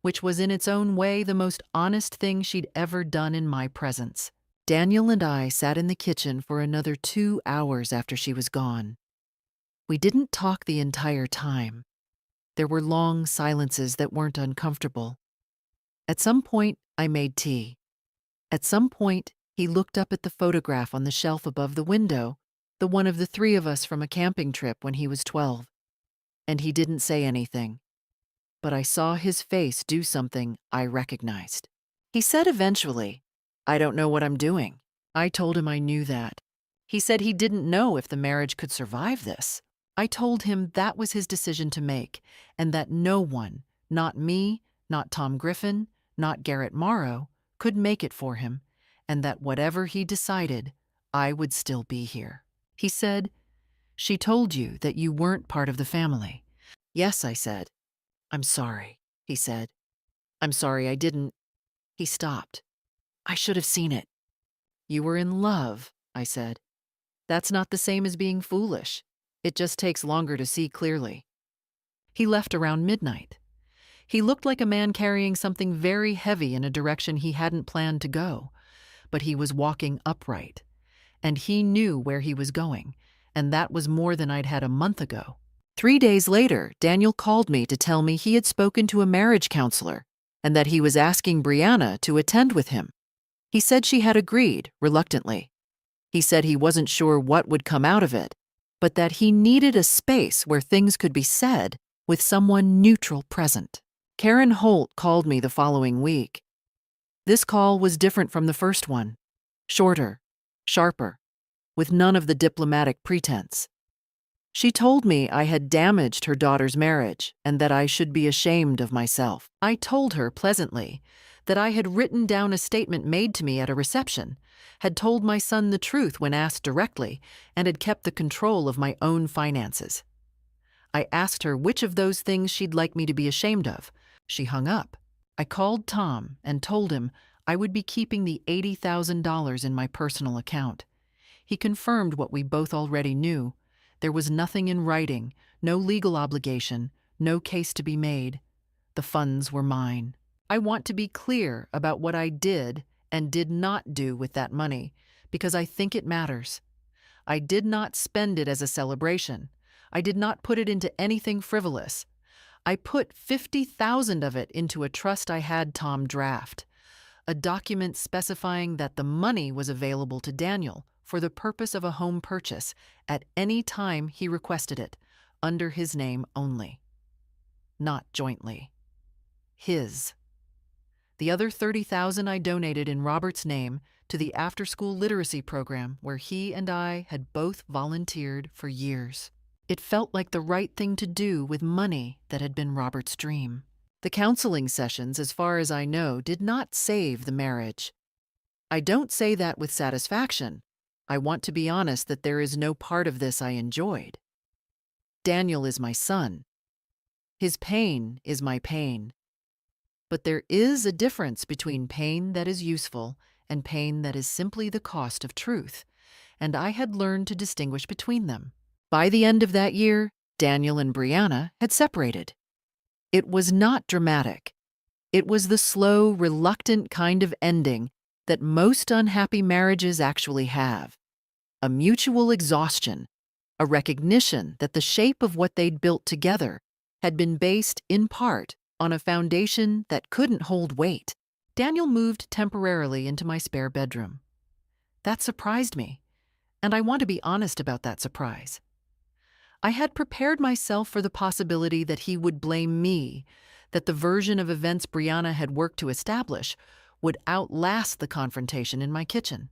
which was in its own way the most honest thing she'd ever done in my presence. Daniel and I sat in the kitchen for another 2 hours after she was gone. We didn't talk the entire time. There were long silences that weren't uncomfortable. At some point, I made tea. At some point, he looked up at the photograph on the shelf above the window, the one of the 3 of us from a camping trip when he was 12. And he didn't say anything. But I saw his face do something I recognized. He said eventually, "I don't know what I'm doing." I told him I knew that. He said he didn't know if the marriage could survive this. I told him that was his decision to make, and that no one, not me, not Tom Griffin, not Garrett Morrow, could make it for him, and that whatever he decided, I would still be here. He said, "She told you that you weren't part of the family, Yes, I said. I'm sorry, he said. I'm sorry I didn't. He stopped. I should have seen it. You were in love, I said. That's not the same as being foolish. It just takes longer to see clearly. He left around midnight. He looked like a man carrying something very heavy in a direction he hadn't planned to go, but he was walking upright. And he knew where he was going, and that was more than I'd had a month ago. 3 days later, Daniel called me to tell me he had spoken to a marriage counselor and that he was asking Brianna to attend with him. He said she had agreed, reluctantly. He said he wasn't sure what would come out of it, but that he needed a space where things could be said with someone neutral present. Karen Holt called me the following week. This call was different from the first one. Shorter, sharper, with none of the diplomatic pretense. She told me I had damaged her daughter's marriage and that I should be ashamed of myself. I told her pleasantly that I had written down a statement made to me at a reception, had told my son the truth when asked directly, and had kept the control of my own finances. I asked her which of those things she'd like me to be ashamed of. She hung up. I called Tom and told him I would be keeping the $80,000 in my personal account. He confirmed what we both already knew. There was nothing in writing, no legal obligation, no case to be made. The funds were mine. I want to be clear about what I did and did not do with that money, because I think it matters. I did not spend it as a celebration. I did not put it into anything frivolous. I put $50,000 of it into a trust I had Tom draft, a document specifying that the money was available to Daniel for the purpose of a home purchase at any time he requested it, under his name only. Not jointly. His. The other $30,000 I donated in Robert's name to the after-school literacy program where he and I had both volunteered for years. It felt like the right thing to do with money that had been Robert's dream. The counseling sessions, as far as I know, did not save the marriage. I don't say that with satisfaction. I want to be honest that there is no part of this I enjoyed. Daniel is my son. His pain is my pain. But there is a difference between pain that is useful and pain that is simply the cost of truth, and I had learned to distinguish between them. By the end of that year, Daniel and Brianna had separated. It was not dramatic. It was the slow, reluctant kind of ending that most unhappy marriages actually have. A mutual exhaustion, a recognition that the shape of what they'd built together had been based, in part, on a foundation that couldn't hold weight. Daniel moved temporarily into my spare bedroom. That surprised me, and I want to be honest about that surprise. I had prepared myself for the possibility that he would blame me, that the version of events Brianna had worked to establish would outlast the confrontation in my kitchen.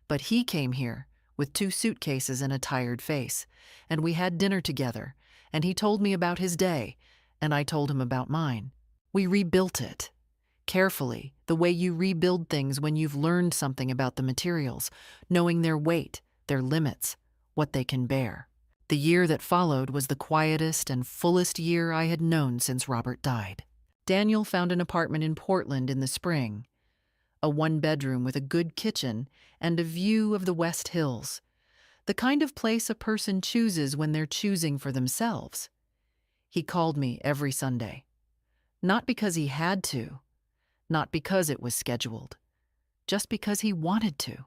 But he came here with 2 suitcases and a tired face, and we had dinner together, and he told me about his day, and I told him about mine. We rebuilt it. Carefully, the way you rebuild things when you've learned something about the materials, knowing their weight, their limits, what they can bear. The year that followed was the quietest and fullest year I had known since Robert died. Daniel found an apartment in Portland in the spring, a 1-bedroom with a good kitchen and a view of the West Hills, the kind of place a person chooses when they're choosing for themselves. He called me every Sunday. Not because he had to, not because it was scheduled, just because he wanted to.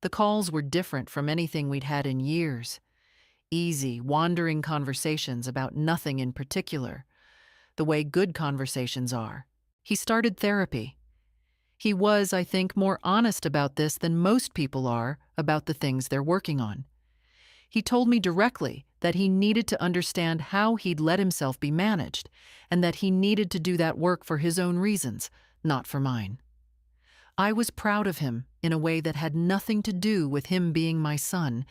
The calls were different from anything we'd had in years. Easy, wandering conversations about nothing in particular, the way good conversations are. He started therapy. He was, I think, more honest about this than most people are about the things they're working on. He told me directly that he needed to understand how he'd let himself be managed, and that he needed to do that work for his own reasons, not for mine. I was proud of him in a way that had nothing to do with him being my son,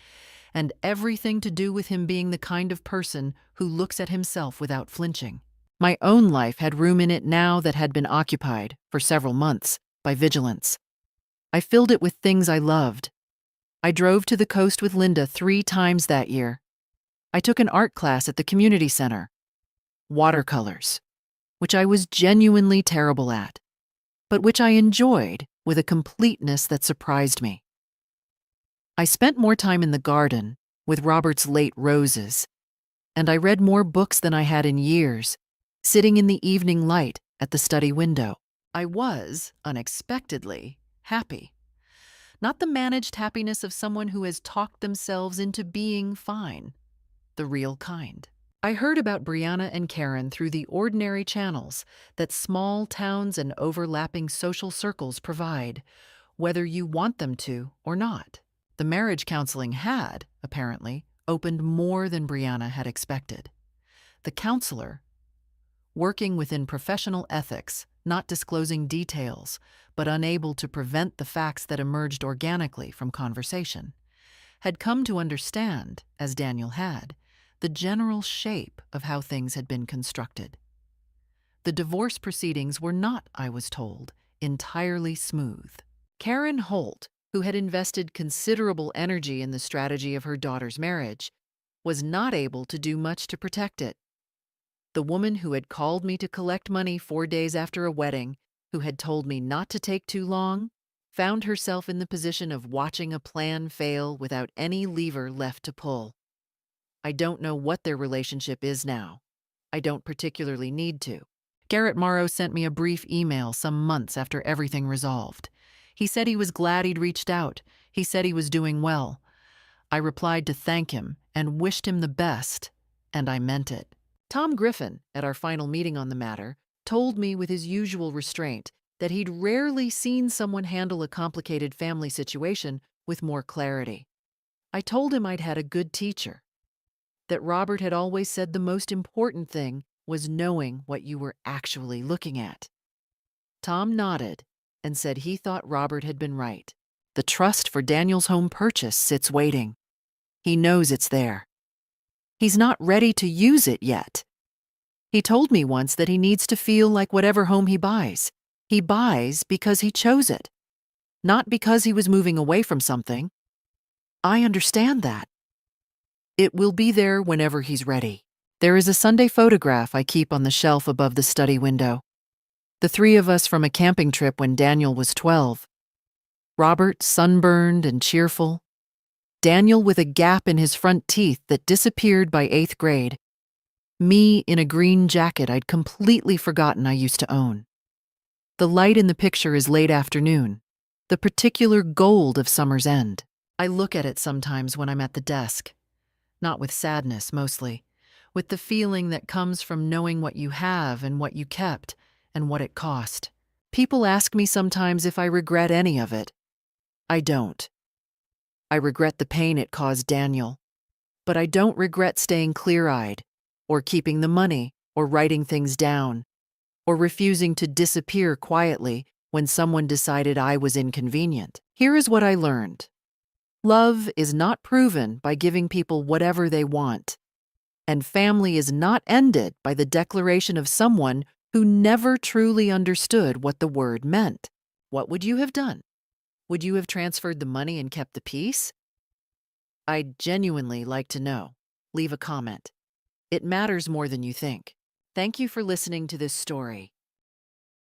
and everything to do with him being the kind of person who looks at himself without flinching. My own life had room in it now that had been occupied, for several months, by vigilance. I filled it with things I loved. I drove to the coast with Linda 3 times that year. I took an art class at the community center, watercolors, which I was genuinely terrible at, but which I enjoyed with a completeness that surprised me. I spent more time in the garden with Robert's late roses, and I read more books than I had in years, sitting in the evening light at the study window. I was, unexpectedly, happy. Not the managed happiness of someone who has talked themselves into being fine, the real kind. I heard about Brianna and Karen through the ordinary channels that small towns and overlapping social circles provide, whether you want them to or not. The marriage counseling had, apparently, opened more than Brianna had expected. The counselor, working within professional ethics, not disclosing details, but unable to prevent the facts that emerged organically from conversation, had come to understand, as Daniel had, the general shape of how things had been constructed. The divorce proceedings were not, I was told, entirely smooth. Karen Holt, who had invested considerable energy in the strategy of her daughter's marriage, was not able to do much to protect it. The woman who had called me to collect money 4 days after a wedding, who had told me not to take too long, found herself in the position of watching a plan fail without any lever left to pull. I don't know what their relationship is now. I don't particularly need to. Garrett Morrow sent me a brief email some months after everything resolved. He said he was glad he'd reached out. He said he was doing well. I replied to thank him and wished him the best, and I meant it. Tom Griffin, at our final meeting on the matter, told me with his usual restraint that he'd rarely seen someone handle a complicated family situation with more clarity. I told him I'd had a good teacher, that Robert had always said the most important thing was knowing what you were actually looking at. Tom nodded and said he thought Robert had been right. The trust for Daniel's home purchase sits waiting. He knows it's there. He's not ready to use it yet. He told me once that he needs to feel like whatever home he buys because he chose it, not because he was moving away from something. I understand that. It will be there whenever he's ready. There is a Sunday photograph I keep on the shelf above the study window. The 3 of us from a camping trip when Daniel was 12. Robert sunburned and cheerful. Daniel with a gap in his front teeth that disappeared by 8th grade. Me in a green jacket I'd completely forgotten I used to own. The light in the picture is late afternoon, the particular gold of summer's end. I look at it sometimes when I'm at the desk, not with sadness mostly, with the feeling that comes from knowing what you have and what you kept and what it cost. People ask me sometimes if I regret any of it. I don't. I regret the pain it caused Daniel, but I don't regret staying clear-eyed, or keeping the money, or writing things down, or refusing to disappear quietly when someone decided I was inconvenient. Here is what I learned. Love is not proven by giving people whatever they want, and family is not ended by the declaration of someone who never truly understood what the word meant. What would you have done? Would you have transferred the money and kept the peace? I'd genuinely like to know. Leave a comment. It matters more than you think. Thank you for listening to this story.